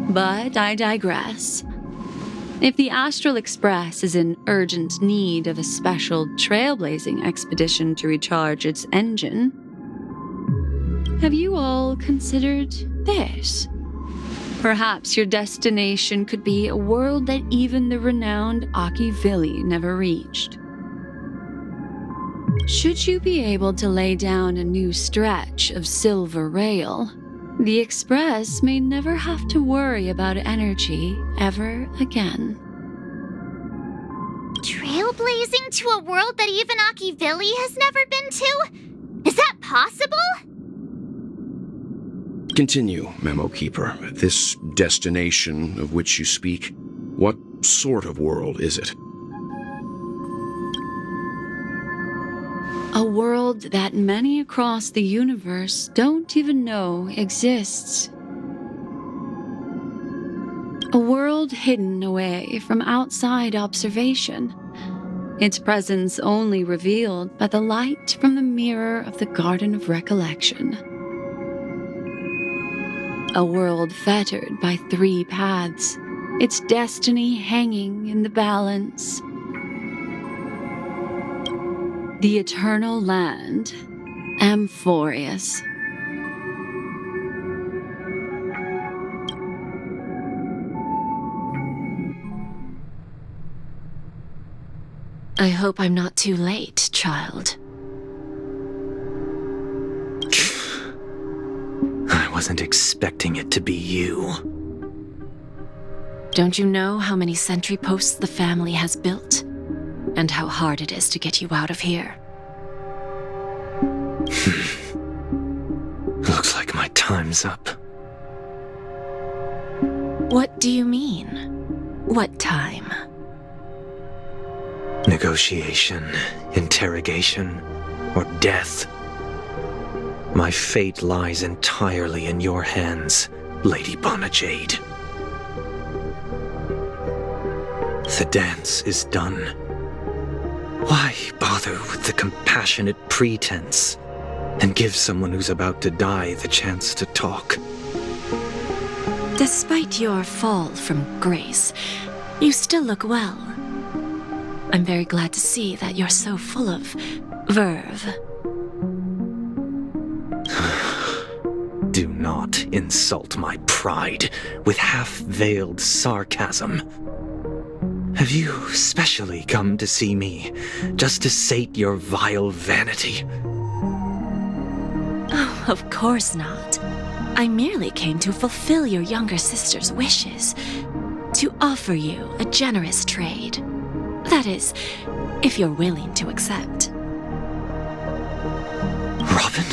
But I digress. If the Astral Express is in urgent need of a special trailblazing expedition to recharge its engine, have you all considered this? Perhaps your destination could be a world that even the renowned Akivili never reached. Should you be able to lay down a new stretch of silver rail, the Express may never have to worry about energy ever again. Trailblazing to a world that even Akivili has never been to? Is that possible? Continue, Memo Keeper. This destination of which you speak, what sort of world is it? A world that many across the universe don't even know exists. A world hidden away from outside observation, its presence only revealed by the light from the mirror of the Garden of Recollection. A world fettered by 3 paths, its destiny hanging in the balance. The eternal land, Amphorius. I hope I'm not too late, child. I wasn't expecting it to be you. Don't you know how many sentry posts the family has built? And how hard it is to get you out of here? Looks like my time's up. What do you mean? What time? Negotiation, interrogation, or death. My fate lies entirely in your hands, Lady Bonajade. The dance is done. Why bother with the compassionate pretense and give someone who's about to die the chance to talk? Despite your fall from grace, you still look well. I'm very glad to see that you're so full of verve. Do not insult my pride with half-veiled sarcasm. Have you specially come to see me just to sate your vile vanity? Oh, of course not. I merely came to fulfill your younger sister's wishes, to offer you a generous trade. That is, if you're willing to accept. Robin?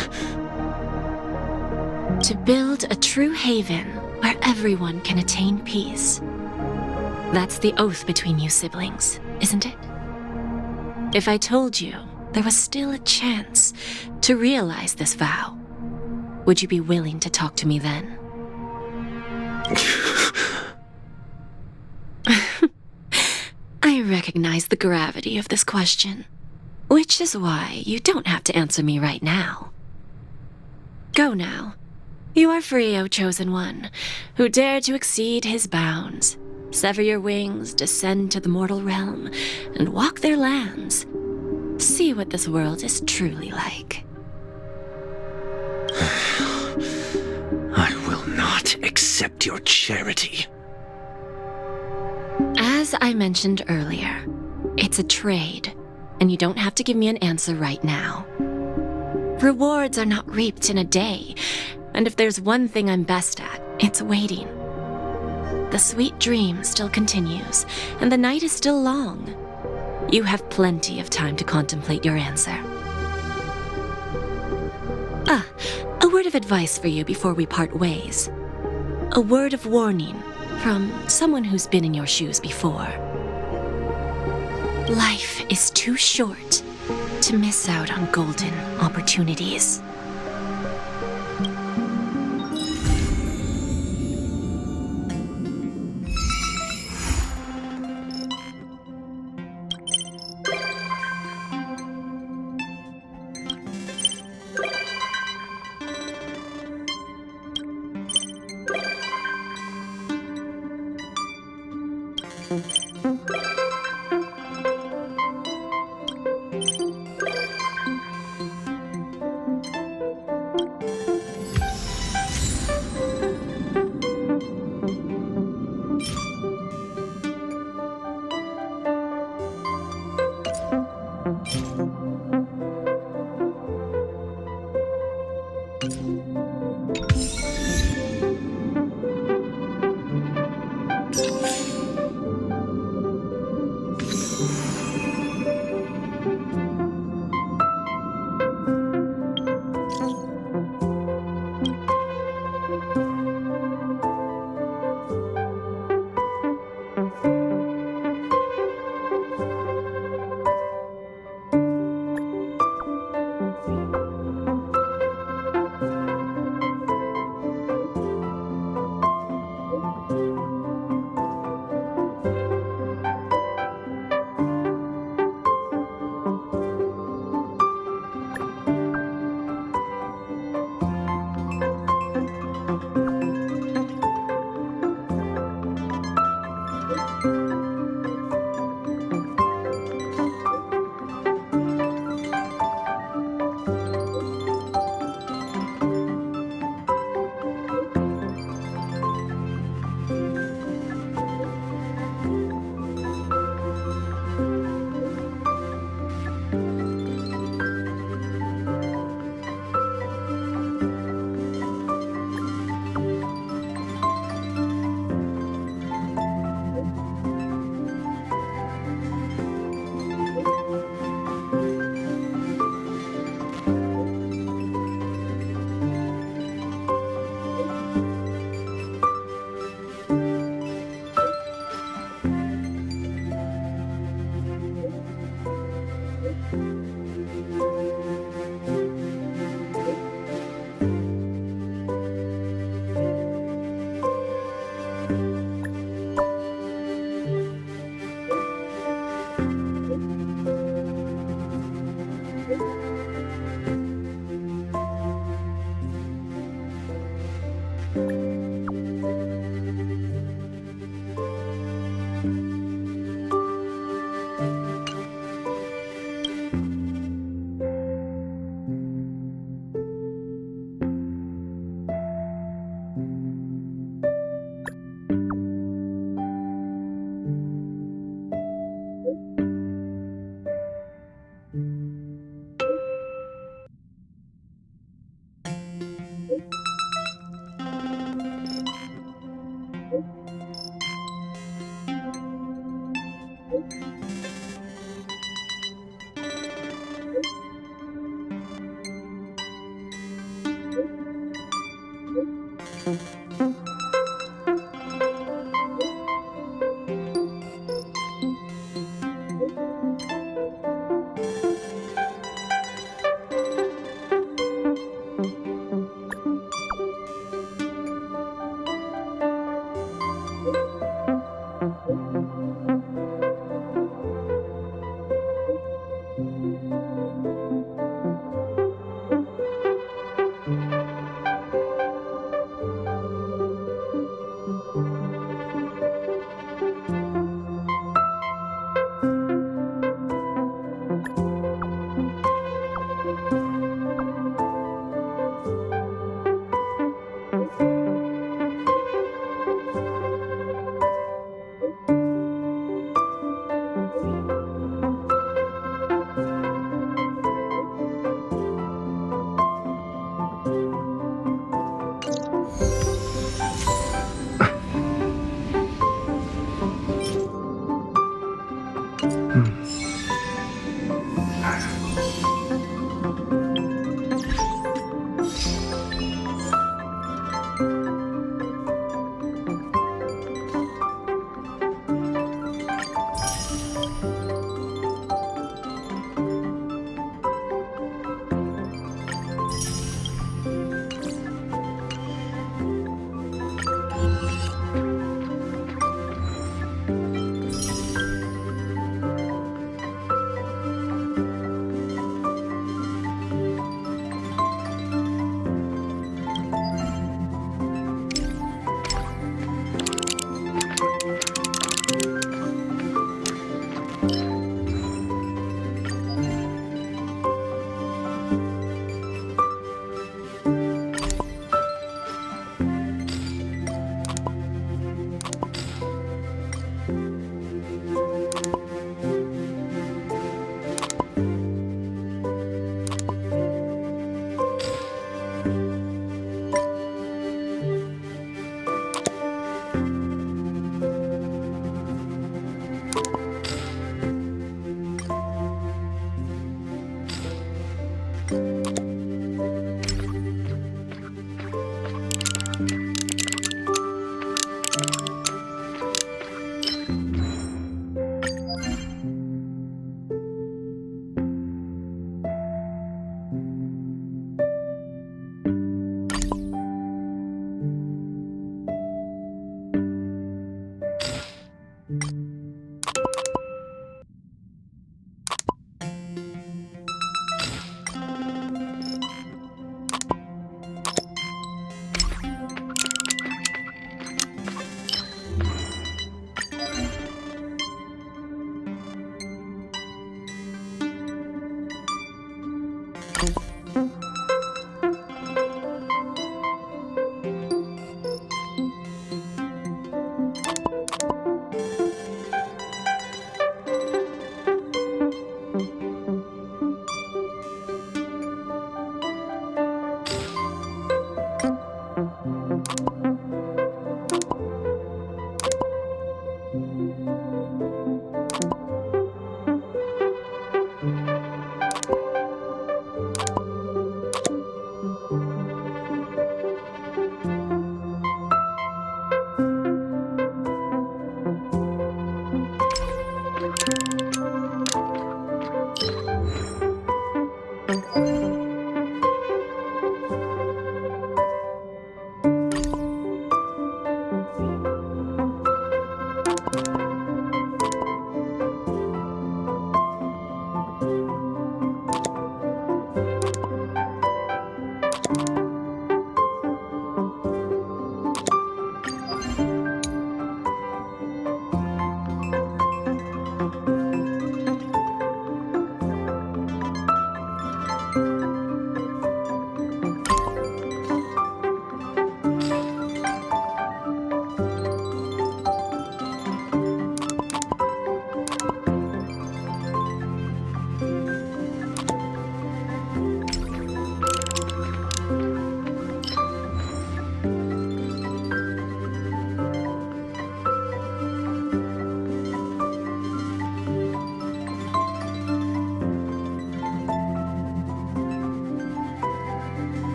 To build a true haven where everyone can attain peace. That's the oath between you siblings, isn't it? If I told you there was still a chance to realize this vow, would you be willing to talk to me then? I recognize the gravity of this question, which is why you don't have to answer me right now. Go now. You are free, O Chosen One, who dare to exceed his bounds. Sever your wings, descend to the mortal realm, and walk their lands. See what this world is truly like. I will not accept your charity. As I mentioned earlier, it's a trade, and you don't have to give me an answer right now. Rewards are not reaped in a day, and if there's one thing I'm best at, it's waiting. The sweet dream still continues, and the night is still long. You have plenty of time to contemplate your answer. A word of advice for you before we part ways. A word of warning from someone who's been in your shoes before. Life is too short to miss out on golden opportunities.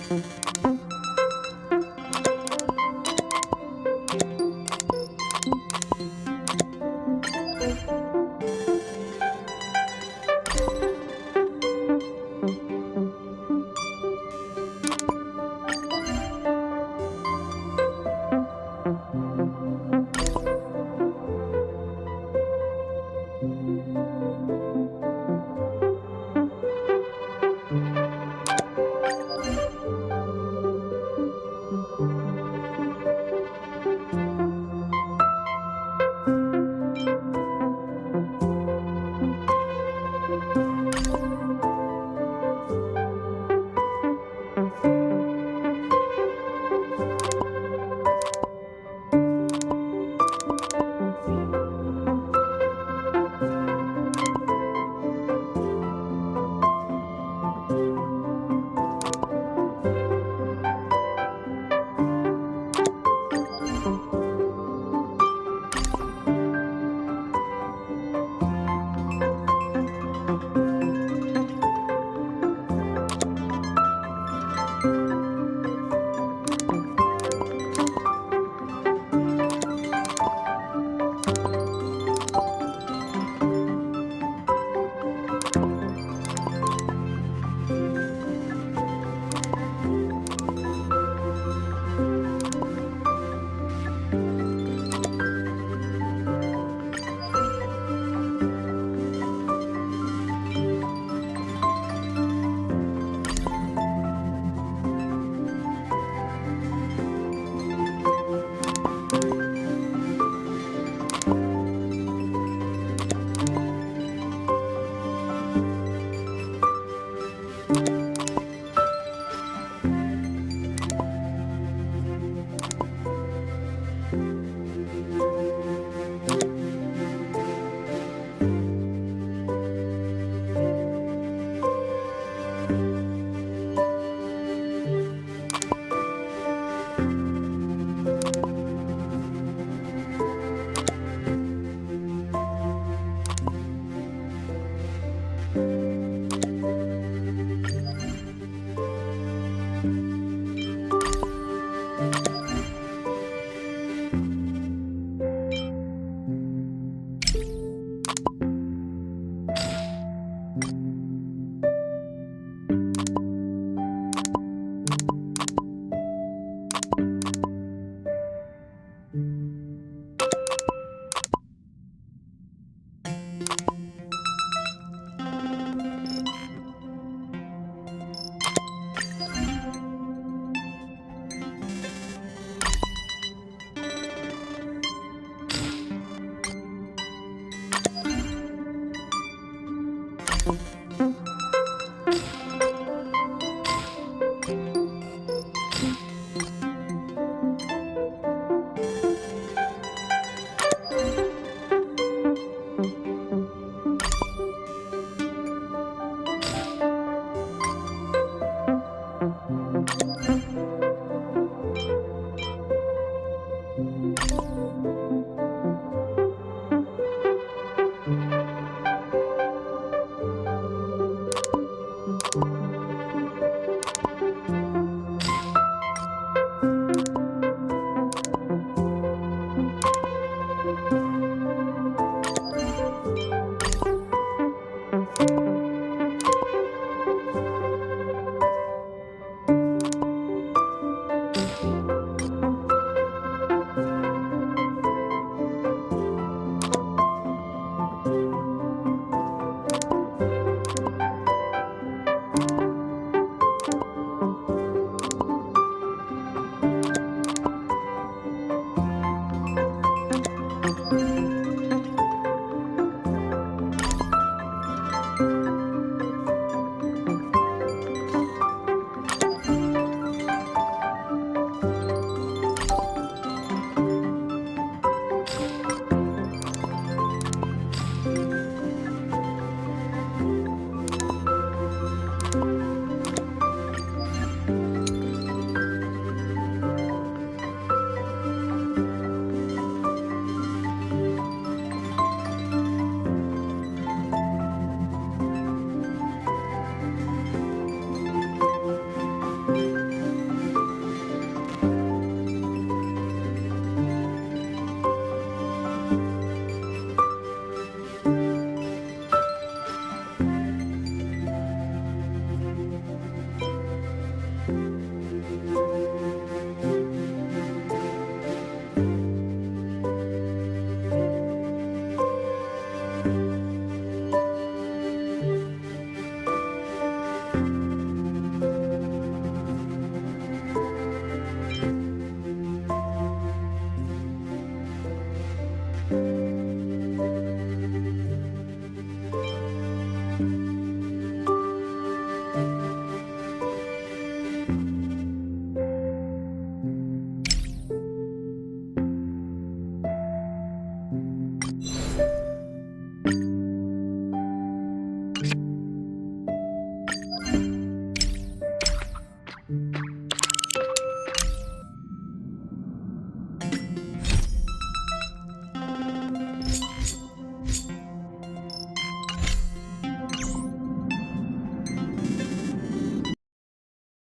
Thank you.